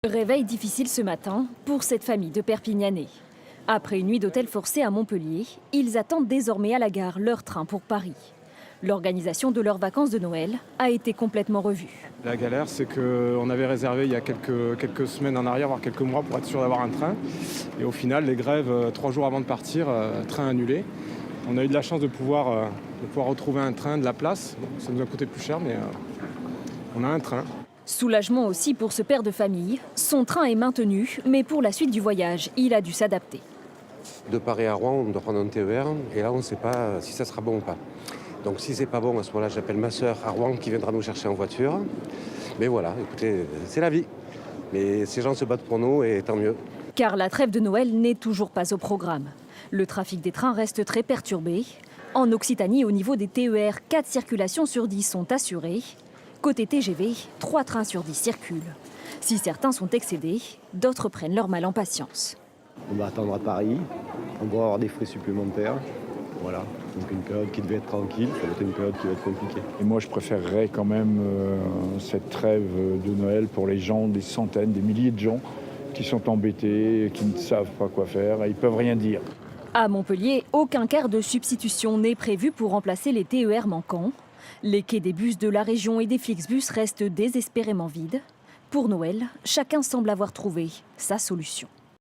Réveil difficile ce matin pour cette famille de Perpignanais. Après une nuit d'hôtel forcé à Montpellier, ils attendent désormais à la gare leur train pour Paris. L'organisation de leurs vacances de Noël a été complètement revue. La galère, c'est qu'on avait réservé il y a quelques semaines en arrière, voire quelques mois, pour être sûr d'avoir un train. Et au final, les grèves, 3 jours avant de partir, train annulé. On a eu de la chance de pouvoir retrouver un train, de la place. Ça nous a coûté plus cher, mais on a un train. Soulagement aussi pour ce père de famille. Son train est maintenu, mais pour la suite du voyage, il a dû s'adapter. De Paris à Rouen, on doit prendre un TER, et là, on ne sait pas si ça sera bon ou pas. Donc si c'est pas bon, à ce moment-là, j'appelle ma sœur à Rouen qui viendra nous chercher en voiture. Mais voilà, écoutez, c'est la vie. Mais ces gens se battent pour nous, et tant mieux. Car la trêve de Noël n'est toujours pas au programme. Le trafic des trains reste très perturbé. En Occitanie, au niveau des TER, 4 circulations sur 10 sont assurées. Côté TGV, 3 trains sur 10 circulent. Si certains sont excédés, d'autres prennent leur mal en patience. On va attendre à Paris, on va avoir des frais supplémentaires. Voilà, donc une période qui devait être tranquille, ça va être une période qui va être compliquée. Et moi, je préférerais quand même cette trêve de Noël pour les gens, des centaines, des milliers de gens qui sont embêtés, qui ne savent pas quoi faire, et ils ne peuvent rien dire. À Montpellier, aucun quart de substitution n'est prévu pour remplacer les TER manquants. Les quais des bus de la région et des Flixbus restent désespérément vides. Pour Noël, chacun semble avoir trouvé sa solution.